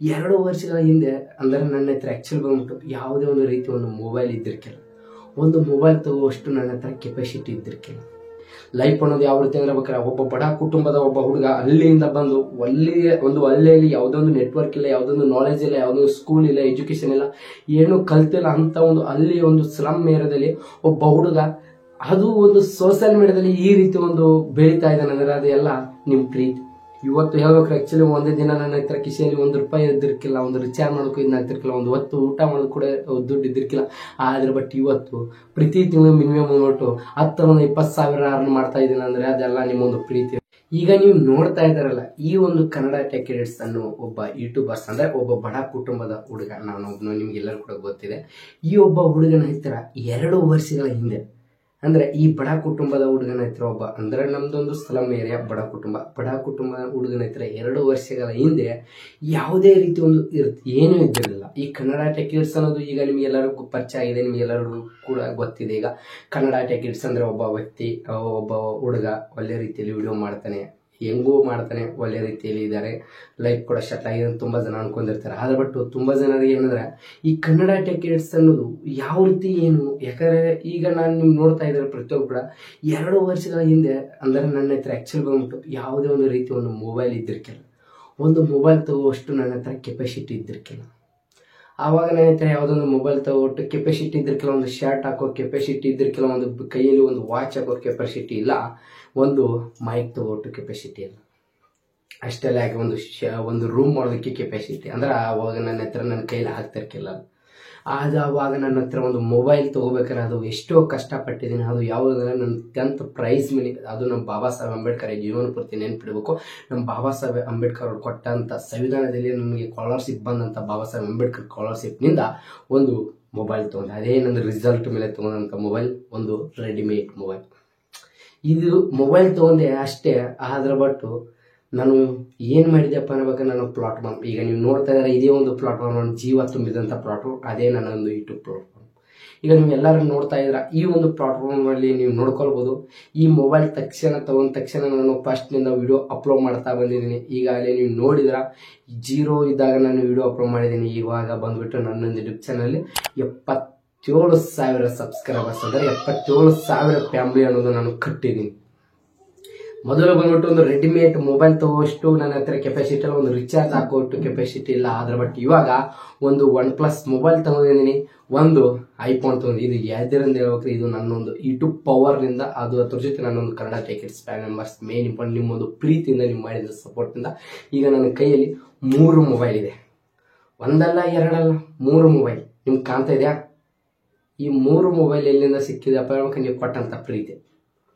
2 ವರ್ಷಗಳ ಹಿಂದೆ ಅಂದರೆ ನನ್ನ ಹತ್ರ ಆ್ಯಕ್ಚುಲಿ ಬಂದ್ಬಿಟ್ಟು ಯಾವುದೇ ಒಂದು ರೀತಿ ಒಂದು ಮೊಬೈಲ್ ಇದ್ದಿರ್ಕಿಲ್ಲ. ಒಂದು ಮೊಬೈಲ್ ತಗೋವಷ್ಟು ನನ್ನ ಹತ್ರ ಕೆಪಾಸಿಟಿ ಇದ್ದಿರ್ಕಿಲ್ಲ. ಲೈಫ್ ಅನ್ನೋದು ಯಾವ ರೀತಿ ಅಂದ್ರೆ ಬೇಕಾದ್ರೆ ಒಬ್ಬ ಬಡ ಕುಟುಂಬದ ಒಬ್ಬ ಹುಡುಗ ಹಳ್ಳಿಯಿಂದ ಬಂದು ಹಳ್ಳಿಯಲ್ಲಿ ಯಾವುದೊಂದು ನೆಟ್ವರ್ಕ್ ಇಲ್ಲ, ಯಾವುದೊಂದು ನಾಲೆಜ್ ಇಲ್ಲ, ಯಾವುದೊಂದು ಸ್ಕೂಲ್ ಇಲ್ಲ, ಎಜುಕೇಶನ್ ಇಲ್ಲ, ಏನು ಕಲ್ತಿಲ್ಲ ಅಂತ ಒಂದು ಹಳ್ಳಿ ಒಂದು ಸ್ಲಮ್ ಏರಿಯಾದಲ್ಲಿ ಒಬ್ಬ ಹುಡುಗ ಅದು ಒಂದು ಸೋಷಿಯಲ್ ಮೀಡಿಯಾದಲ್ಲಿ ಈ ರೀತಿ ಒಂದು ಬೆಳೀತಾ ಇದ್ದಾನೆ ಅಂದ್ರೆ ಅದೆಲ್ಲ ನಿಮ್ ಪ್ರೀತಿ. ಇವತ್ತು ಹೇಳ್ಬೇಕು ಆಕ್ಚುಲಿ ಒಂದೇ ದಿನ ನನ್ನ ಹತ್ರ ಕಿಸೆಯಲ್ಲಿ ₹1 ಇದ್ದಿರ್ಕಿಲ್ಲ, ಒಂದು ರಿಚಾರ್ಜ್ ಮಾಡೋಕ್ಕೂ ಇದ್ದಿರ್ಕಿಲ್ಲ, ಒಂದು ಹೊತ್ತು ಊಟ ಮಾಡೋದು ಕೂಡ ದುಡ್ಡು ಇದ್ದಿರ್ಕಿಲ್ಲ. ಆದ್ರೆ ಬಟ್ ಇವತ್ತು ಪ್ರತಿ ತಿಂಗಳು ಮಿನಿಮಮ್ ಅಮೌಂಟು 10-20,000 ಅರ್ನ್ ಮಾಡ್ತಾ ಇದ್ದೀನಿ ಅಂದ್ರೆ ಅದೆಲ್ಲ ನಿಮ್ಮೊಂದು ಪ್ರೀತಿ. ಈಗ ನೀವು ನೋಡ್ತಾ ಇದ್ದಾರಲ್ಲ, ಈ ಒಂದು ಕನ್ನಡ ಟೆಕ್ ಎಡಿಟ್ಸ್ ಅನ್ನೋ ಒಬ್ಬ ಯೂಟ್ಯೂಬರ್ಸ್ ಅಂದ್ರೆ ಒಬ್ಬ ಬಡ ಕುಟುಂಬದ ಹುಡುಗ, ನಾನೊಬ್ಬನು, ನಿಮ್ಗೆಲ್ಲರೂ ಕೂಡ ಗೊತ್ತಿದೆ. ಈ ಒಬ್ಬ ಹುಡುಗನ ಹತ್ರ 2 ವರ್ಷಗಳ ಹಿಂದೆ ಅಂದ್ರೆ ಈ ಬಡ ಕುಟುಂಬದ ಹುಡುಗನ ಹತ್ರ ಒಬ್ಬ ಅಂದ್ರೆ ನಮ್ದೊಂದು ಸ್ಲಮ್ ಏರಿಯಾ ಬಡ ಕುಟುಂಬದ ಹುಡುಗನ ಹತ್ರ 2 ವರ್ಷಗಳ ಹಿಂದೆ ಯಾವುದೇ ರೀತಿ ಒಂದು ಏನೂ ಇದ್ದಿರಲಿಲ್ಲ. ಈ ಕನ್ನಡ ಟೆಕ್ ಎಡಿಟ್ಸ್ ಅನ್ನೋದು ಈಗ ನಿಮ್ಗೆಲ್ಲರಿಗೂ ಪರಿಚಯ ಆಗಿದೆ, ನಿಮ್ಗೆಲ್ಲರಿಗೂ ಕೂಡ ಗೊತ್ತಿದೆ. ಈಗ ಕನ್ನಡ ಟೆಕ್ ಎಡಿಟ್ಸ್ ಅಂದ್ರೆ ಒಬ್ಬ ವ್ಯಕ್ತಿ, ಒಬ್ಬ ಹುಡುಗ ಒಳ್ಳೆ ರೀತಿಯಲ್ಲಿ ವಿಡಿಯೋ ಮಾಡ್ತಾನೆ, ಹೆಂಗೂ ಮಾಡ್ತಾನೆ, ಒಳ್ಳೆ ರೀತಿಯಲ್ಲಿ ಇದ್ದಾರೆ, ಲೈಫ್ ಕೂಡ ಸೆಟ್ ಆಗಿದೆ ತುಂಬಾ ಜನ ಅನ್ಕೊಂಡಿರ್ತಾರೆ. ಆದ್ರೆ ಬಟ್ ತುಂಬಾ ಜನರಿಗೆ ಏನಂದ್ರೆ ಈ ಕನ್ನಡ ಟೆಕ್ ಎಡಿಟ್ಸ್ ಅನ್ನೋದು ಯಾವ ರೀತಿ ಏನು, ಯಾಕಂದ್ರೆ ಈಗ ನಾನು ನಿಮ್ ನೋಡ್ತಾ ಇದ್ದಾರೆ ಪ್ರತಿಯೊಬ್ಬರು ಕೂಡ 2 ವರ್ಷಗಳ ಹಿಂದೆ ಅಂದ್ರೆ ನನ್ನ ಹತ್ರ ಆ್ಯಕ್ಚುಲಿ ಬಂದ್ಬಿಟ್ಟು ಯಾವುದೇ ಒಂದು ರೀತಿ ಒಂದು ಮೊಬೈಲ್ ಇದ್ದಿರ್ಕಿಲ್ಲ. ಒಂದು ಮೊಬೈಲ್ ತಗೋವಷ್ಟು ನನ್ನ ಹತ್ರ ಕೆಪಾಸಿಟಿ ಇದ್ದಿರ್ಕಿಲ್ಲ. ಆವಾಗ ನನ್ನ ಹತ್ರ ಯಾವುದೊಂದು ಮೊಬೈಲ್ ತಗೋಟ್ಟು ಕೆಪಾಸಿಟಿ ಇದ್ದಿರ್ಕಿಲ್ಲ, ಒಂದು ಶರ್ಟ್ ಹಾಕೋ ಕೆಪಾಸಿಟಿ ಇದ್ದಿರ್ಕಿಲ್ಲ, ಒಂದು ಕೈಯಲ್ಲಿ ಒಂದು ವಾಚ್ ಹಾಕೋ ಕೆಪಾಸಿಟಿ ಇಲ್ಲ, ಒಂದು ಮೈಕ್ ತಗೋಟ್ಟು ಕೆಪಾಸಿಟಿ ಇಲ್ಲ. ಅಷ್ಟೆಲ್ಲ ಯಾಕೆ ಒಂದು ರೂಮ್ ಮಾಡೋದಕ್ಕೆ ಕೆಪಾಸಿಟಿ ಅಂದ್ರೆ ಆವಾಗ ನನ್ನ ಹತ್ರ ನನ್ನ ಕೈಲಿ ಆಗ್ತಿರ್ಕಿಲ್ಲ. ಆವಾಗ ನನ್ನ ಹತ್ರ ಒಂದು ಮೊಬೈಲ್ ತಗೋಬೇಕಾದ್ರೆ ಅದು ಎಷ್ಟೋ ಕಷ್ಟಪಟ್ಟಿದ್ದೀನಿ. ಅದು ಯಾವುದಂದ್ರೆ ನನ್ನ 10th ಪ್ರೈಸ್ ಮನಿ, ಅದು ನಮ್ಮ ಬಾಬಾ ಸಾಹೇಬ್ ಅಂಬೇಡ್ಕರ್ ಜೀವನ ಪೂರ್ತಿ ನೆನ್ಪಿಡಬೇಕು. ನಮ್ಮ ಬಾಬಾ ಸಾಹೇಬ್ ಅಂಬೇಡ್ಕರ್ ಅವ್ರು ಕೊಟ್ಟಂತ ಸಂವಿಧಾನದಲ್ಲಿ ನನಗೆ ಸ್ಕಾಲರ್ಶಿಪ್ ಬಂದಂತ ಬಾಬಾ ಸಾಹೇಬ್ ಅಂಬೇಡ್ಕರ್ ಸ್ಕಾಲರ್ಶಿಪ್ನಿಂದ ಒಂದು ಮೊಬೈಲ್ ತಗೊಂಡೆ. ಅದೇ ನನ್ನ ರಿಸಲ್ಟ್ ಮೇಲೆ ತಗೊಂಡಂತ ಮೊಬೈಲ್ ಒಂದು ರೆಡಿಮೇಡ್ ಮೊಬೈಲ್. ಇದು ಮೊಬೈಲ್ ತಗೊಂಡೆ ಅಷ್ಟೇ. ಆದ್ರೆ ಬಟ್ ನಾನು ಏನ್ ಮಾಡಿದೆಪ್ಪ ಅನ್ನಬೇಕಾದ್ರೆ ನನ್ನ ಪ್ಲಾಟ್ಫಾರ್ಮ್, ಈಗ ನೀವು ನೋಡ್ತಾ ಇದ್ದಾರೆ ಇದೇ ಒಂದು ಪ್ಲಾಟ್ಫಾರ್ಮ್, ನನ್ನ ಜೀವ ತುಂಬಿದಂಥ ಪ್ಲಾಟ್ಫಾರ್ಮ್, ಅದೇ ನನ್ನೊಂದು ಯೂಟ್ಯೂಬ್ ಪ್ಲಾಟ್ಫಾರ್ಮ್. ಈಗ ನೀವು ಎಲ್ಲರೂ ನೋಡ್ತಾ ಇದ್ದೀರಾ, ಈ ಒಂದು ಪ್ಲಾಟ್ಫಾರ್ಮ್ ಅಲ್ಲಿ ನೀವು ನೋಡ್ಕೊಳ್ಬೋದು. ಈ ಮೊಬೈಲ್ ತಗೊಂಡ ತಕ್ಷಣ ನಾನು ಫಸ್ಟ್ನಿಂದ ವಿಡಿಯೋ ಅಪ್ಲೋಡ್ ಮಾಡ್ತಾ ಬಂದಿದ್ದೀನಿ. ಈಗಾಗಲೇ ನೀವು ನೋಡಿದ್ರ 0 ಇದ್ದಾಗ ನಾನು ವಿಡಿಯೋ ಅಪ್ಲೋಡ್ ಮಾಡಿದ್ದೀನಿ. ಇವಾಗ ಬಂದ್ಬಿಟ್ಟು ನನ್ನೊಂದು ಯೂಟ್ಯೂಬ್ ಚಾನಲ್ 77,000 ಸಬ್ಸ್ಕ್ರೈಬರ್ಸ್ ಅಂದರೆ 77,000 ಫ್ಯಾಮಿಲಿ ಅನ್ನೋದು ನಾನು ಕಟ್ಟಿದ್ದೀನಿ. ಮೊದಲು ಬಂದ್ಬಿಟ್ಟು ಒಂದು ರೆಡಿಮೇಡ್ ಮೊಬೈಲ್ ತಗೋಷ್ಟು ನನ್ನ ಹತ್ರ ಕೆಪಾಸಿಟಿ ಇಲ್ಲ, ಒಂದು ರಿಚಾರ್ಜ್ ಹಾಕೋಷ್ಟು ಕೆಪಾಸಿಟಿ ಇಲ್ಲ. ಆದ್ರೆ ಬಟ್ ಇವಾಗ ಒಂದು OnePlus ಮೊಬೈಲ್ ತಗೊಂಡಿದ್ದೀನಿ, ಒಂದು ಐಫೋನ್ ತಗೊಂಡು. ಇದು ಯಾವ್ದಿರಂದ ಹೇಳ್ಬೇಕ್ರೆ ಇದು ನನ್ನೊಂದು ಯೂಟ್ಯೂಬ್ ಪವರ್ನಿಂದ, ಅದು ಅದ್ರ ಜೊತೆ ನನ್ನೊಂದು Kannada tech edits fan members main important ನಿಮ್ಮೊಂದು ಪ್ರೀತಿಯಿಂದ ನೀವು ಮಾಡಿದ ಸಪೋರ್ಟ್ನಿಂದ ಈಗ ನನ್ನ ಕೈಯಲ್ಲಿ 3 ಮೊಬೈಲ್ ಇದೆ. ಒಂದಲ್ಲ ಎರಡಲ್ಲ 3 ಮೊಬೈಲ್ ನಿಮ್ಗೆ ಕಾಣ್ತಾ ಇದೆಯಾ? ಈ 3 ಮೊಬೈಲ್ ಎಲ್ಲಿಂದ ಸಿಕ್ಕಿದೆಪ್ಪ ಹೇಳ್ಬೇಕು, ನೀವು ಕೊಟ್ಟಂತ ಪ್ರೀತಿ.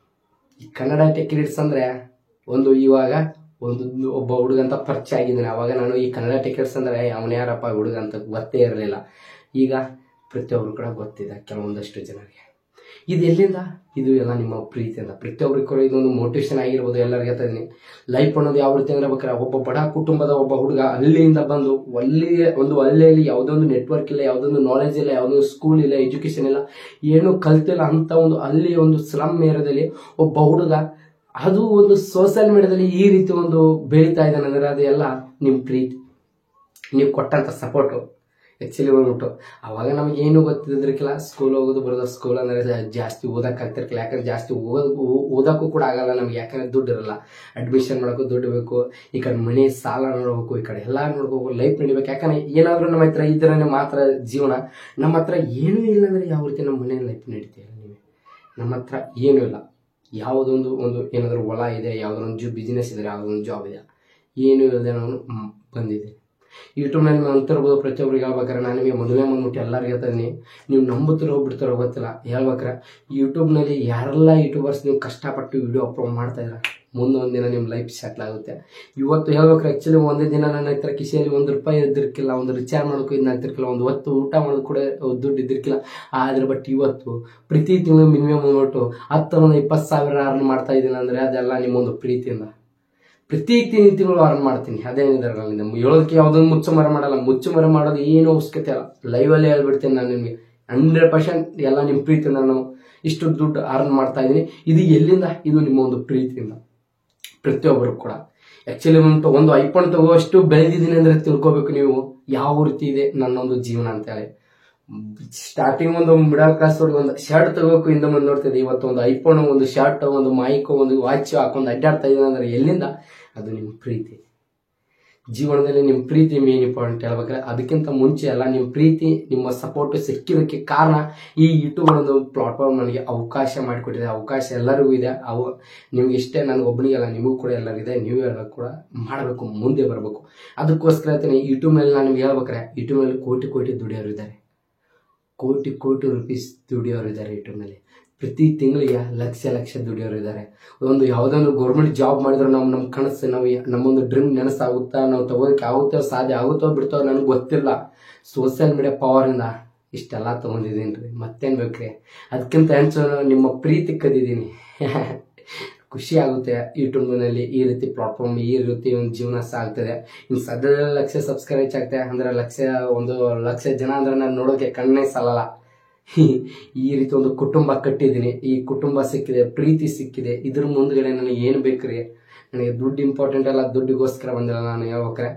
ಈ ಕನ್ನಡ ಟೆಕ್ ಎಡಿಟ್ಸ್ ಅಂದ್ರೆ ಇವಾಗ ಒಬ್ಬ ಹುಡುಗ ಅಂತ ಪರಿಚಯ ಆಗಿದ್ದಾನೆ. ಅವಾಗ ನಾನು ಈ ಕನ್ನಡ ಟೆಕ್ ಎಡಿಟ್ಸ್ ಅಂದ್ರೆ ಅವನ ಯಾರಪ್ಪ ಹುಡುಗ ಅಂತ ಗೊತ್ತೇ ಇರಲಿಲ್ಲ. ಈಗ ಪ್ರತಿಯೊಬ್ರು ಕೂಡ ಗೊತ್ತಿದೆ ಕೆಲವೊಂದಷ್ಟು ಜನರಿಗೆ. ಇದು ಎಲ್ಲಿಂದ? ಇದು ಎಲ್ಲ ನಿಮ್ಮ ಪ್ರೀತಿಯಿಂದ. ಪ್ರತಿಯೊಬ್ಬರಿಗೂ ಕೂಡ ಇದೊಂದು ಮೋಟಿವೇಶನ್ ಆಗಿರ್ಬೋದು. ಎಲ್ಲರಿಗೆ ಹೇಳ್ತಾ ಇದೀನಿ, ಲೈಫ್ ಅನ್ನೋದು ಯಾವ ರೀತಿ ಅಂದ್ರೆ ಬೇಕಾದ್ರೆ ಒಬ್ಬ ಬಡ ಕುಟುಂಬದ ಒಬ್ಬ ಹುಡುಗ ಹಳ್ಳಿಯಿಂದ ಬಂದು ಹಳ್ಳಿಯಲ್ಲಿ ಯಾವುದೊಂದು ನೆಟ್ವರ್ಕ್ ಇಲ್ಲ, ಯಾವುದೊಂದು ನಾಲೆಜ್ ಇಲ್ಲ, ಯಾವುದೊಂದು ಸ್ಕೂಲ್ ಇಲ್ಲ, ಎಜುಕೇಶನ್ ಇಲ್ಲ, ಏನು ಕಲ್ತಿಲ್ಲ ಅಂತ ಒಂದು ಹಳ್ಳಿ ಒಂದು ಸ್ಲಮ್ ಏರಿಯಾದಲ್ಲಿ ಒಬ್ಬ ಹುಡುಗ ಅದು ಒಂದು ಸೋಷಿಯಲ್ ಮೀಡಿಯಾದಲ್ಲಿ ಈ ರೀತಿ ಒಂದು ಬೆಳೀತಾ ಇದ್ದಾನೆ ಅಂದ್ರೆ ಅದೆಲ್ಲ ನಿಮ್ ಪ್ರೀತಿ, ನೀವು ಕೊಟ್ಟಂತ ಸಪೋರ್ಟು. ಆಕ್ಚುಲಿ ಬಂದ್ಬಿಟ್ಟು ಅವಾಗ ನಮ್ಗೆ ಏನು ಗೊತ್ತಿದ್ರಿಕಿಲ್ಲ, ಸ್ಕೂಲ್ ಹೋಗೋದು ಬರೋದು. ಸ್ಕೂಲ್ ಅಂದ್ರೆ ಜಾಸ್ತಿ ಓದಕ್ಕಾಗ್ತಿರ್ಕಿಲ್ಲ, ಯಾಕಂದ್ರೆ ಜಾಸ್ತಿ ಓದಕ್ಕೂ ಕೂಡ ಆಗಲ್ಲ ನಮ್ಗೆ, ಯಾಕಂದ್ರೆ ದುಡ್ಡು ಇರಲ್ಲ. ಅಡ್ಮಿಷನ್ ಮಾಡೋಕ್ಕೂ ದುಡ್ಡು ಬೇಕು, ಈ ಕಡೆ ಮನೆ ಸಾಲ ನೋಡ್ಬೇಕು, ಈ ಕಡೆ ಎಲ್ಲ ನೋಡ್ಬೇಕು, ಲೈಫ್ ನಡಿಬೇಕು. ಯಾಕಂದ್ರೆ ಏನಾದ್ರೂ ನಮ್ಮ ಹತ್ರ ಇದ್ರೆ ಮಾತ್ರ ಜೀವನ. ನಮ್ಮ ಹತ್ರ ಏನೂ ಇಲ್ಲ ಅಂದ್ರೆ ಯಾವ ರೀತಿ ನಮ್ಮ ಮನೆ ಲೈಫ್ ನಡೀತೀವಿ? ನೀವು ನಮ್ಮ ಹತ್ರ ಏನೂ ಇಲ್ಲ, ಯಾವುದೊಂದು ಏನಾದರೂ ಹೊಲ ಇದೆ, ಯಾವುದೊಂದು ಬಿಸ್ನೆಸ್ ಇದೆ, ಯಾವುದೊಂದು ಜಾಬ್ ಇದೆ, ಏನೂ ಇಲ್ಲದೆ ನಾನು ಬಂದಿದ್ದೀನಿ. ಯೂಟ್ಯೂಬ್ನಲ್ಲಿ ಅಂತಿರ್ಬೋದು. ಪ್ರತಿಯೊಬ್ಬರಿಗೆ ಹೇಳ್ಬೇಕಾರೆ ನಾನು ನಿಮಗೆ ಮದುವೆ ಬಂದ್ಬಿಟ್ಟು ಎಲ್ಲರಿಗೆ ಹೇಳ್ತೀನಿ, ನೀವು ನಂಬುತ್ತಿರೋ ಬಿಡ್ತಾರೋ ಗೊತ್ತಿಲ್ಲ. ಹೇಳ್ಬೇಕಾರೆ ಯೂಟ್ಯೂಬ್ನಲ್ಲಿ ಯಾರೆಲ್ಲ ಯೂಟ್ಯೂಬರ್ಸ್ ನೀವು ಕಷ್ಟಪಟ್ಟು ವಿಡಿಯೋ ಅಪ್ಲೋಡ್ ಮಾಡ್ತಾ ಇದ್ದಾರೆ, ಮುಂದೊಂದು ದಿನ ನಿಮ್ಮ ಲೈಫ್ ಸೆಟ್ಲ್ ಆಗುತ್ತೆ. ಇವತ್ತು ಹೇಳ್ಬೇಕಾರೆ ಆ್ಯಕ್ಚುಲಿ ಒಂದೇ ದಿನ ನನ್ನ ಹತ್ರ ಕಿಸೆಯಲ್ಲಿ ₹1 ಇದ್ದಿರ್ಕಿಲ್ಲ, ಒಂದು ರಿಚಾರ್ಜ್ ಮಾಡೋಕ್ಕೂ ಇದ್ದಿರ್ಕಿಲ್ಲ, ಒಂದು ಹೊತ್ತು ಊಟ ಮಾಡೋದು ಕೂಡ ದುಡ್ಡು ಇದ್ದಿರ್ಕಿಲ್ಲ. ಆದ್ರೆ ಬಟ್ ಇವತ್ತು ಪ್ರತಿ ತಿಂಗಳು ಮಿನಿಮಮ್ ಅಮೌಂಟು 10-20,000 ಅರ್ನ್ ಮಾಡ್ತಾ ಇದ್ದೀನಿ ಅಂದ್ರೆ ಅದೆಲ್ಲ ನಿಮ್ಮೊಂದು ಪ್ರೀತಿಯಿಂದ. ಪ್ರತಿ ತಿಂಗಳು ಅರ್ನ್ ಮಾಡ್ತೀನಿ. ಅದೇನಿದಾರಲ್ಲ ಹೇಳೋದಕ್ಕೆ ಯಾವುದೊಂದು ಮುಚ್ಚುಮರೆ ಮಾಡಲ್ಲ. ಮುಚ್ಚುಮರೆ ಮಾಡೋದು ಏನು ಅವಶ್ಯಕತೆ ಇಲ್ಲ, ಲೈವಲ್ಲೇ ಹೇಳ್ಬಿಡ್ತೀನಿ ನಾನು ನಿಮಗೆ. 100% ಎಲ್ಲ ನಿಮ್ಮ ಪ್ರೀತಿಯಿಂದ ನಾನು ಇಷ್ಟು ದುಡ್ಡು ಅರ್ನ್ ಮಾಡ್ತಾ ಇದ್ದೀನಿ. ಇದು ಎಲ್ಲಿಂದ? ಇದು ನಿಮ್ಮ ಒಂದು ಪ್ರೀತಿಯಿಂದ. ಪ್ರತಿಯೊಬ್ಬರು ಕೂಡ ಆಕ್ಚುಲಿ ಒಂದು ಐಫೋನ್ ತಗೋಷ್ಟು ಬೆಳೆದಿದ್ದೀನಿ ಅಂದ್ರೆ ತಿಳ್ಕೊಬೇಕು ನೀವು ಯಾವ ರೀತಿ ಇದೆ ನನ್ನೊಂದು ಜೀವನ ಅಂತ ಹೇಳಿ. ಸ್ಟಾರ್ಟಿಂಗ್ ಒಂದು ಮಿಡಲ್ ಕ್ಲಾಸ್ ಅವ್ರಿಗೆ ಒಂದು ಶರ್ಟ್ ತಗೋಕು ಹಿಂದೆ ಮುಂದೆ ನೋಡ್ತಿದ್ದೆ. ಇವತ್ತು ಒಂದು ಐಫೋನ್, ಒಂದು ಶರ್ಟ್, ಒಂದು ಮೈಕ್, ಒಂದು ವಾಚ್ ಹಾಕೊಂಡು ಅಡ್ಡಾಡ್ತಾ ಇದ್ದೀನಿ ಅಂದ್ರೆ ಎಲ್ಲಿಂದ? ಅದು ನಿಮ್ಮ ಪ್ರೀತಿ. ಜೀವನದಲ್ಲಿ ನಿಮ್ಮ ಪ್ರೀತಿ ಮೇನ್ ಇಂಪಾರ್ಟೆಂಟ್ ಹೇಳ್ಬೇಕಾದ್ರೆ. ಅದಕ್ಕಿಂತ ಮುಂಚೆ ಎಲ್ಲ ನಿಮ್ಮ ಪ್ರೀತಿ, ನಿಮ್ಮ ಸಪೋರ್ಟ್ ಸಿಕ್ಕಿರೋಕ್ಕೆ ಕಾರಣ ಈ ಯೂಟ್ಯೂಬ್ ಅನ್ನೋದು ಪ್ಲಾಟ್ಫಾರ್ಮ್ ನನಗೆ ಅವಕಾಶ ಮಾಡಿಕೊಟ್ಟಿದೆ. ಅವಕಾಶ ಎಲ್ಲರಿಗೂ ಇದೆ. ನಿಮ್ಗೆ ಇಷ್ಟೇ, ನನಗೊಬ್ಬನಿಗೆಲ್ಲ, ನಿಮಗೂ ಕೂಡ ಎಲ್ಲರಿಗಿದೆ. ನೀವೆಲ್ಲ ಕೂಡ ಮಾಡಬೇಕು, ಮುಂದೆ ಬರಬೇಕು. ಅದಕ್ಕೋಸ್ಕರ ಹೇಳ್ತೀನಿ, ಯೂಟ್ಯೂಬ್ ಮೇಲೆ ನಾನು ನಿಮ್ಗೆ ಹೇಳ್ಬೇಕಾರೆ, ಯೂಟ್ಯೂಬ್ ಮೇಲೆ ಕೋಟಿ ಕೋಟಿ ದುಡಿಯೋರು ಇದ್ದಾರೆ, ಕೋಟಿ ಕೋಟಿ ರೂಪೀಸ್ ದುಡಿಯೋರು ಇದ್ದಾರೆ. ಯೂಟ್ಯೂಬ್ ಮೇಲೆ ಪ್ರತಿ ತಿಂಗಳಿಗೆ ಲಕ್ಷ ಲಕ್ಷ ದುಡಿಯೋರು ಇದ್ದಾರೆ. ಒಂದು ಯಾವುದೊಂದು ಗೌರ್ಮೆಂಟ್ ಜಾಬ್ ಮಾಡಿದ್ರೆ ನಮ್ಮ ಕನಸು, ನಮ್ಮೊಂದು ಡ್ರೀಮ್ ನೆನಸಾಗುತ್ತಾ, ನಾವು ತಗೋದಕ್ಕೆ ಆಗುತ್ತೋ, ಸಾಧ್ಯ ಆಗುತ್ತೋ ಬಿಡ್ತೋ ನನಗೆ ಗೊತ್ತಿಲ್ಲ. ಸೋಷಿಯಲ್ ಮೀಡಿಯಾ ಪವರಿಂದ ಇಷ್ಟೆಲ್ಲ ತೊಗೊಂಡಿದ್ದೀನಿ ರೀ, ಮತ್ತೇನು ಬೇಕ್ರಿ? ಅದಕ್ಕಿಂತ ಹೆಚ್ಚು ನಿಮ್ಮ ಪ್ರೀತಿ ಕದಿದ್ದೀನಿ. ಖುಷಿ ಆಗುತ್ತೆ ಯೂಟ್ಯೂಬ್ನಲ್ಲಿ ಈ ರೀತಿ ಪ್ಲಾಟ್ಫಾರ್ಮ್, ಈ ರೀತಿ ಒಂದು ಜೀವನ ಸಾಗ್ತದೆ. ಇನ್ನು ಸದ್ಯದಲ್ಲಿ ಲಕ್ಷ ಸಬ್ಸ್ಕ್ರೈಬ್ ಹೆಚ್ಚಾಗ್ತದೆ ಅಂದ್ರೆ ಒಂದು ಲಕ್ಷ ಜನ ಅಂದ್ರೆ ನಾನು ನೋಡೋಕೆ ಕಣ್ಣೇ ಸಾಲಲ್ಲ. ಈ ರೀತಿ ಒಂದು ಕುಟುಂಬ ಕಟ್ಟಿದ್ದೀನಿ, ಈ ಕುಟುಂಬ ಸಿಕ್ಕಿದೆ, ಪ್ರೀತಿ ಸಿಕ್ಕಿದೆ. ಇದ್ರ ಮುಂದ್ಗಡೆ ನನಗೆ ಏನು ಬೇಕ್ರಿ? ನನಗೆ ದುಡ್ಡು ಇಂಪಾರ್ಟೆಂಟ್ ಅಲ್ಲ, ದುಡ್ಡಿಗೋಸ್ಕರ ಬಂದಿಲ್ಲ ನಾನು. ಹೇಳ್ಬೇಕಾರೆ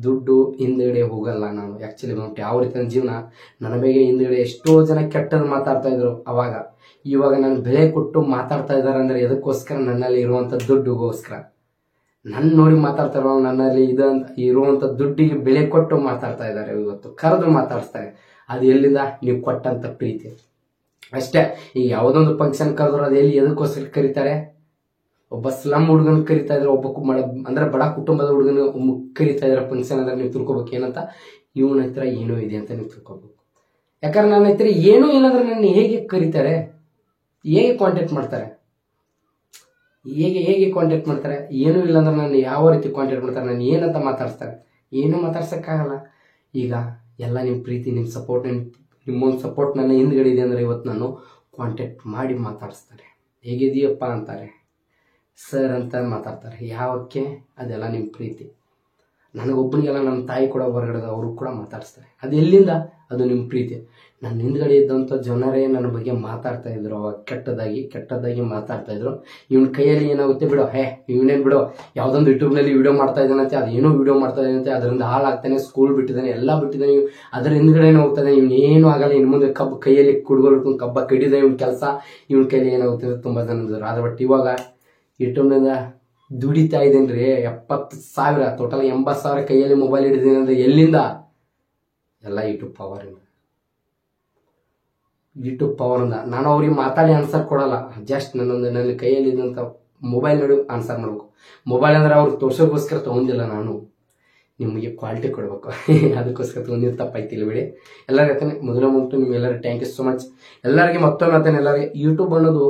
ದುಡ್ಡು ಹಿಂದ್ಗಡೆ ಹೋಗಲ್ಲ. ನಾನು ಆ್ಯಕ್ಚುಲಿ ಯಾವ ರೀತಿ ಜೀವನ ನನ್ನ ಬಗ್ಗೆ ಹಿಂದ್ಗಡೆ ಎಷ್ಟೋ ಜನ ಕೆಟ್ಟದ್ದು ಮಾತಾಡ್ತಾ ಇದ್ರು ಅವಾಗ. ಇವಾಗ ನಾನು ಬೆಲೆ ಕೊಟ್ಟು ಮಾತಾಡ್ತಾ ಇದ್ದಾರೆ ಅಂದರೆ ಎದಕ್ಕೋಸ್ಕರ? ನನ್ನಲ್ಲಿ ಇರುವಂಥ ದುಡ್ಡುಗೋಸ್ಕರ. ನನ್ನ ನೋಡಿ ಮಾತಾಡ್ತಾರೋ, ನನ್ನಲ್ಲಿ ಇರುವಂಥ ದುಡ್ಡಿಗೆ ಬೆಲೆ ಕೊಟ್ಟು ಮಾತಾಡ್ತಾ ಇದ್ದಾರೆ. ಇವತ್ತು ಕರೆದು ಮಾತಾಡಿಸ್ತಾರೆ. ಅದು ಎಲ್ಲಿಂದ? ನೀವು ಕೊಟ್ಟಂತ ಪ್ರೀತಿ ಅಷ್ಟೇ. ಈಗ ಯಾವುದೊಂದು ಫಂಕ್ಷನ್ ಕರೆದ್ರು ಅದು ಎದಕ್ಕೋಸ್ಕರ ಕರೀತಾರೆ? ಒಬ್ಬ ಸ್ಲಮ್ ಹುಡುಗನ ಕರಿತಾ ಇದ್ರೆ, ಅಂದ್ರೆ ಬಡ ಕುಟುಂಬದ ಹುಡುಗನ ಕರಿತಾ ಇದ್ರೆ ಫಂಕ್ಷನ್ ಅಂದ್ರೆ ನೀವು ತಿಳ್ಕೊಬೇಕು ಏನಂತ, ಇವನ ಹತ್ರ ಏನೋ ಇದೆ ಅಂತ ನೀವು ತಿಳ್ಕೊಬೇಕು. ಯಾಕಂದ್ರೆ ನನ್ನ ಹತ್ರ ಏನೂ ಇಲ್ಲಂದ್ರೆ ನನ್ನ ಹೇಗೆ ಕರೀತಾರೆ? ಹೇಗೆ ಕಾಂಟ್ಯಾಕ್ಟ್ ಮಾಡ್ತಾರೆ? ಹೇಗೆ ಕಾಂಟ್ಯಾಕ್ಟ್ ಮಾಡ್ತಾರೆ? ಏನೂ ಇಲ್ಲಾಂದ್ರೆ ನಾನು ಯಾವ ರೀತಿ ಕಾಂಟ್ಯಾಕ್ಟ್ ಮಾಡ್ತಾರೆ? ನಾನು ಏನಂತ ಮಾತಾಡ್ಸ್ತಾರೆ? ಏನೂ ಮಾತಾಡ್ಸೋಕ್ಕಾಗಲ್ಲ. ಈಗ ಎಲ್ಲ ನಿಮ್ಮ ಪ್ರೀತಿ, ನಿಮ್ಮ ಸಪೋರ್ಟ್, ನಿಮ್ಮೊಂದು ಸಪೋರ್ಟ್ ನನ್ನ ಹಿಂದ್ಗಡೆ ಇದೆ ಅಂದರೆ ಇವತ್ತು ನಾನು ಕಾಂಟ್ಯಾಕ್ಟ್ ಮಾಡಿ ಮಾತಾಡಿಸ್ತಾರೆ. ಹೇಗಿದೆಯಪ್ಪ ಅಂತಾರೆ, ಸರ್ ಅಂತ ಮಾತಾಡ್ತಾರೆ. ಯಾವಕ್ಕೆ? ಅದೆಲ್ಲ ನಿಮ್ಮ ಪ್ರೀತಿ. ನನಗೊಬ್ಬನಿಗೆಲ್ಲ ನಮ್ಮ ತಾಯಿ ಕೂಡ ಹೊರಗಡೆ ಅವರು ಕೂಡ ಮಾತಾಡಿಸ್ತಾರೆ. ಅದು ಎಲ್ಲಿಂದ? ಅದು ನಿಮ್ಮ ಪ್ರೀತಿ. ನನ್ನ ಹಿಂದ್ಗಡೆ ಇದ್ದಂಥ ಜನರೇ ನನ್ನ ಬಗ್ಗೆ ಮಾತಾಡ್ತಾ ಇದ್ರು ಅವಾಗ, ಕೆಟ್ಟದಾಗಿ ಮಾತಾಡ್ತಾ ಇದ್ರು. ಇವನ ಕೈಯಲ್ಲಿ ಏನಾಗುತ್ತೆ ಬಿಡೋ, ಇವನೇನು ಬಿಡೋ, ಯಾವುದೊಂದು ಯೂಟ್ಯೂಬ್ನಲ್ಲಿ ವಿಡಿಯೋ ಮಾಡ್ತಾ ಇದ್ದಾನಂತೆ, ಅದೇನೋ ವಿಡಿಯೋ ಮಾಡ್ತಾ ಇದ್ದಾನಂತೆ, ಅದರಿಂದ ಹಾಳಾಗ್ತಾನೆ, ಸ್ಕೂಲ್ ಬಿಟ್ಟಿದ್ದಾನೆ, ಎಲ್ಲ ಬಿಟ್ಟಿದ್ದಾನೆ, ಅದರ ಹಿಂದ್ಗಡೆನೇ ಹೋಗ್ತಾನೆ, ಇವನೇನು ಆಗಲ್ಲ, ಇನ್ನು ಮುಂದೆ ಕೈಯಲ್ಲಿ ಕುಡ್ಗೋಲ್ಕೊಂಡು ಕಬ್ಬ ಕಡಿದ ಇವನ ಕೆಲಸ, ಇವನ ಕೈಯಲ್ಲಿ ಏನಾಗುತ್ತೆ ಅಂತ ತುಂಬ ಜನ ಇದ್ರು. ಆದ್ರೆ ಬಟ್ ಇವಾಗ ಯೂಟ್ಯೂಬ್ನಿಂದ ದುಡಿತಾ ಇದ್ದೇನೆ ರೀ. 70,000 ಟೋಟಲ್ 80,000 ಕೈಯಲ್ಲಿ ಮೊಬೈಲ್ ಹಿಡಿದೀನಿ ಅಂದ್ರೆ ಎಲ್ಲಿಂದ? ಎಲ್ಲ ಯೂಟ್ಯೂಬ್ ಪವರಿಂದ. ನಾನು ಅವ್ರಿಗೆ ಮಾತಾಡಿ ಆನ್ಸರ್ ಕೊಡಲ್ಲ, ಜಸ್ಟ್ ನನ್ನ ಕೈಯಲ್ಲಿ ಇದ್ದಂಥ ಮೊಬೈಲ್ ನೋಡಿ ಆನ್ಸರ್ ಮಾಡ್ಬೇಕು. ಮೊಬೈಲ್ ಅಂದ್ರೆ ಅವ್ರಿಗೆ ತೋರ್ಸೋಕ್ಕೋಸ್ಕರ ತೊಗೊಂಡಿಲ್ಲ, ನಾನು ನಿಮಗೆ ಕ್ವಾಲಿಟಿ ಕೊಡಬೇಕು, ಅದಕ್ಕೋಸ್ಕರ ತೊಗೊಂಡಿದ್ದು ತಪ್ಪಾಯ್ತಿಲ್ಲ ಬಿಡಿ. ಎಲ್ಲರಿಗೂ ಹೇಳ್ತಾನೆ, ಮೊದಲ ಮುಂಟು ನಿಮ್ಗೆಲ್ಲರಿಗೂ ಥ್ಯಾಂಕ್ ಯು ಸೊ ಮಚ್. ಎಲ್ಲರಿಗೆ ಮತ್ತೊಮ್ಮೆ ಹೇಳ್ತಾನೆ, ಎಲ್ಲರಿಗೆ ಯೂಟ್ಯೂಬ್ ಅನ್ನೋದು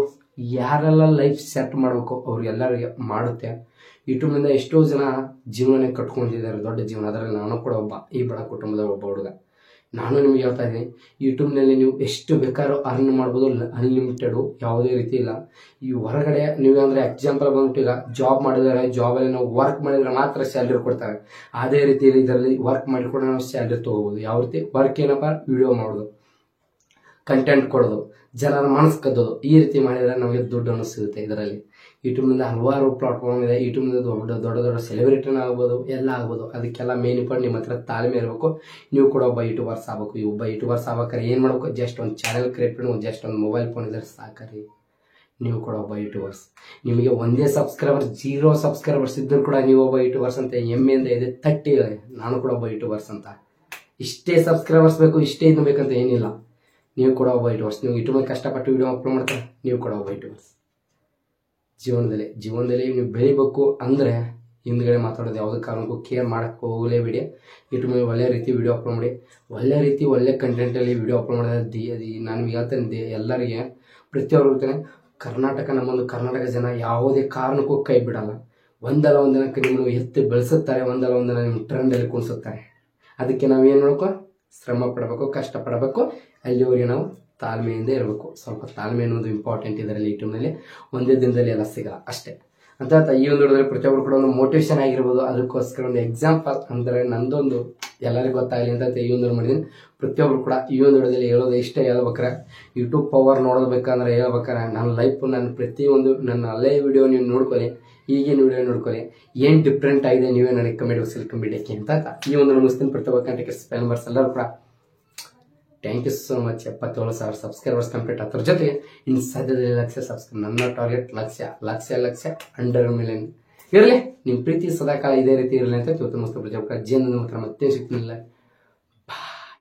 ಯಾರೆಲ್ಲ ಲೈಫ್ ಸೆಟ್ ಮಾಡಬೇಕು ಅವ್ರಿಗೆಲ್ಲರಿಗೆ ಮಾಡುತ್ತೆ. ಯೂಟ್ಯೂಬ್ನಿಂದ ಎಷ್ಟೋ ಜನ ಜೀವನನೇ ಕಟ್ಕೊಂಡಿದ್ದಾರೆ, ದೊಡ್ಡ ಜೀವನ. ಅದರಲ್ಲಿ ನಾನು ಕೂಡ ಒಬ್ಬ, ಈ ಬಡ ಕುಟುಂಬದ ಒಬ್ಬ ಹುಡುಗ. ನಾನು ನಿಮ್ಗೆ ಹೇಳ್ತಾ ಇದ್ದೀನಿ, ಯೂಟ್ಯೂಬ್ನಲ್ಲಿ ನೀವು ಎಷ್ಟು ಬೇಕಾದ್ರೂ ಅರ್ನ್ ಮಾಡ್ಬೋದು, ಅನ್ಲಿಮಿಟೆಡು, ಯಾವುದೇ ರೀತಿ ಇಲ್ಲ. ಈ ಹೊರಗಡೆ ನೀವು ಅಂದರೆ ಎಕ್ಸಾಂಪಲ್ ಬಂದ್ಬಿಟ್ಟು ಈಗ ಜಾಬ್ ಮಾಡಿದರೆ, ಜಾಬಲ್ಲಿ ನಾವು ವರ್ಕ್ ಮಾಡಿದರೆ ಮಾತ್ರ ಸ್ಯಾಲ್ರಿ ಕೊಡ್ತಾರೆ. ಅದೇ ರೀತಿಯಲ್ಲಿ ಇದರಲ್ಲಿ ವರ್ಕ್ ಮಾಡಿ ಕೂಡ ನಾವು ಸ್ಯಾಲ್ರಿ ತೊಗೋಬೋದು. ಯಾವ ರೀತಿ ವರ್ಕ್? ಏನಪ್ಪ? ವಿಡಿಯೋ ಮಾಡೋದು, ಕಂಟೆಂಟ್ ಕೊಡೋದು, ಜನರ ಮನಸ್ಸು ಕದ್ದೋದು. ಈ ರೀತಿ ಮಾಡಿದರೆ ನಮಗೆ ದುಡ್ಡನ್ನು ಸಿಗುತ್ತೆ. ಇದರಲ್ಲಿ ಯೂಟ್ಯೂಬ್ನಿಂದ ಹಲವಾರು ಪ್ಲಾಟ್ಫಾರ್ಮ್ ಇದೆ. ಯೂಟ್ಯೂಬ್ನಿಂದ ದೊಡ್ಡ ಸೆಲೆಬ್ರಿಟಿನ ಆಗ್ಬೋದು, ಎಲ್ಲ ಆಗ್ಬೋದು. ಅದಕ್ಕೆಲ್ಲ ಮೇನ್ ಇಂಪಾರ್ಟೆಂಟ್ ನಿಮ್ಮ ಹತ್ರ ತಾಳ್ಮೆ ಇರಬೇಕು. ನೀವು ಕೂಡ ಒಬ್ಬ ಯೂಟ್ಯೂಬರ್ಸ್ ಆಗಬೇಕು. ಒಬ್ಬ ಯೂಟ್ಯೂಬರ್ಸ್ ಆಗ್ಬೇಕಾದ್ರೆ ಏನು ಮಾಡಬೇಕು? ಜಸ್ಟ್ ಒಂದು ಚಾನಲ್ ಕ್ರಿಯೇಟ್ ಮಾಡಿ, ಜಸ್ಟ್ ಒಂದು ಮೊಬೈಲ್ ಫೋನ್ ಇದ್ರೆ ಸಾಕರಿ, ನೀವು ಕೂಡ ಒಬ್ಬ ಯೂಟ್ಯೂಬರ್ಸ್. ನಿಮಗೆ ಒಂದೇ ಸಬ್ಸ್ಕ್ರೈಬರ್ಸ್, 0 ಸಬ್ಸ್ಕ್ರೈಬರ್ಸ್ ಇದ್ದರೂ ಕೂಡ ನೀವು ಒಬ್ಬ ಯೂಟ್ಯೂಬರ್ಸ್ ಅಂತ ಹೆಮ್ಮೆಯಿಂದ ಇದೆ ತಟ್ಟಿ, ನಾನು ಕೂಡ ಒಬ್ಬ ಯೂಟ್ಯೂಬರ್ಸ್ ಅಂತ. ಇಷ್ಟೇ ಸಬ್ಸ್ಕ್ರೈಬರ್ಸ್ ಬೇಕು, ಇಷ್ಟೇ ಇದು ಬೇಕಂತ ಏನಿಲ್ಲ. ನೀವು ಕೂಡ ಒಬ್ಬ ಯೂಟ್ಯೂಬರ್ಸ್. ನೀವು ಯೂಟ್ಯೂಬಲ್ಲಿ ಕಷ್ಟಪಟ್ಟು ವಿಡಿಯೋ ಅಪ್ಲೋಡ್ ಮಾಡ್ತಾರೆ, ನೀವು ಕೂಡ ಒಬ್ಬ ಯೂಟ್ಯೂಬರ್ಸ್. ಜೀವನದಲ್ಲಿ ನೀವು ಬೆಳಿಬೇಕು ಅಂದರೆ ಹಿಂದ್ಗಡೆ ಮಾತಾಡೋದು ಯಾವುದೇ ಕಾರಣಕ್ಕೂ ಕೇರ್ ಮಾಡೋಕ್ಕೆ ಹೋಗಲೇಬೇಡಿ. ಯೂಟ್ಯೂಬಲ್ಲಿ ಒಳ್ಳೆ ರೀತಿ ವಿಡಿಯೋ ಅಪ್ಲೋಡ್ ಮಾಡಿ, ಒಳ್ಳೆ ಕಂಟೆಂಟಲ್ಲಿ ವಿಡಿಯೋ ಅಪ್ಲೋಡ್ ಮಾಡಿದ್ರೆ ನಾನು ಹೇಳ್ತೇನೆ ಎಲ್ಲರಿಗೆ, ಪ್ರತಿಯೊಬ್ಬರು ಇರ್ತಾನೆ. ನಮ್ಮೊಂದು ಕರ್ನಾಟಕ ಜನ ಯಾವುದೇ ಕಾರಣಕ್ಕೂ ಕೈ ಬಿಡಲ್ಲ. ಒಂದಲ್ಲ ಒಂದಿನಕ್ಕೆ ನಿಮ್ಮನ್ನು ಎತ್ತಿ ಬೆಳೆಸುತ್ತಾರೆ, ಒಂದಲ್ಲ ಒಂದಿನ ನಿಮ್ಮ ಟ್ರೆಂಡಲ್ಲಿ ಕುಣಿಸುತ್ತಾರೆ. ಅದಕ್ಕೆ ನಾವು ಏನು ಮಾಡಬೇಕು? ಶ್ರಮ ಪಡಬೇಕು, ಕಷ್ಟಪಡಬೇಕು. ಅಲ್ಲಿವರೆಗೆ ನಾವು ತಾಳ್ಮೆಯಿಂದ ಇರಬೇಕು. ಸ್ವಲ್ಪ ತಾಳ್ಮೆ ಅನ್ನೋದು ಇಂಪಾರ್ಟೆಂಟ್ ಇದರಲ್ಲಿ. ಯೂಟ್ಯೂಬ್ನಲ್ಲಿ ಒಂದೇ ದಿನದಲ್ಲಿ ಎಲ್ಲ ಸಿಗಲ್ಲ ಅಷ್ಟೇ ಅಂತ ಈ ಒಂದು ವಿಡಿಯೋದಲ್ಲಿ ಪ್ರತಿಯೊಬ್ಬರು ಕೂಡ ಒಂದು ಮೋಟಿವೇಶನ್ ಆಗಿರ್ಬೋದು. ಅದಕ್ಕೋಸ್ಕರ ಒಂದು ಎಕ್ಸಾಂಪಲ್ ಅಂದರೆ ನಂದೊಂದು ಎಲ್ಲರಿಗೂ ಗೊತ್ತಾಗಲಿ ಅಂತ ಈ ಒಂದು ಮಾಡಿದ್ದೀನಿ. ಪ್ರತಿಯೊಬ್ಬರು ಕೂಡ ಈ ಒಂದು ವಿಡಿಯೋದಲ್ಲಿ ಹೇಳೋದು ಇಷ್ಟೇ. ಹೇಳ್ಬೇಕಾರೆ ಯೂಟ್ಯೂಬ್ ಪವರ್ ನೋಡಬೇಕಂದ್ರೆ ಹೇಳ್ಬೇಕಾರೆ ನನ್ನ ಲೈಫ್, ನನ್ನ ಪ್ರತಿಯೊಂದು ನನ್ನ ಹಳೆ ವಿಡಿಯೋ ನೀವು ನೋಡ್ಕೊಳ್ಳಿ. ಈಗಿನ ವಿಡಿಯೋ ನೋಡ್ಕೊಳ್ಳಿ ಏನ್ ಡಿಫ್ರೆಂಟ್ ಆಗಿದೆ ನೀವೇ ನನಗೆ ಕಮೆಂಟ್ ಬಾಕ್ಸಲ್ಲಿ ಕಮೆಂಟ್ ಹಾಕಿ ಅಂತ ಈ ಒಂದು ಮುಸ್ಲಿಂ ಪ್ರತಿಭಾ ಸ್ಪೆಲ್ಮರ್ಸ್ ಎಲ್ಲರೂ ಕೂಡ thank you so much. 77,000 subscribers complete ಅದ್ರ ಜೊತೆ ಇನ್ನು ಸದ್ಯದಲ್ಲಿ ಲಕ್ಷ ಸಬ್ಸ್ಕ್ರೈಬ್, ನನ್ನ ಟಾರ್ಗೆಟ್ ಲಕ್ಷ ಅಂಡರ್ ಮಿಲಿಯನ್ ಇರಲಿ. ನಿಮ್ಮ ಪ್ರೀತಿ ಸದಾಕಾಲ ಇದೇ ರೀತಿ ಇರಲಿ ಅಂತ ಇವತ್ತು ಮಸ್ತ್ ಪ್ರಜಾಪಕ ಜೀವನದ ಮಾತ್ರ ಮತ್ತೆ ಸಿಗ್ತಿಲ್ಲ.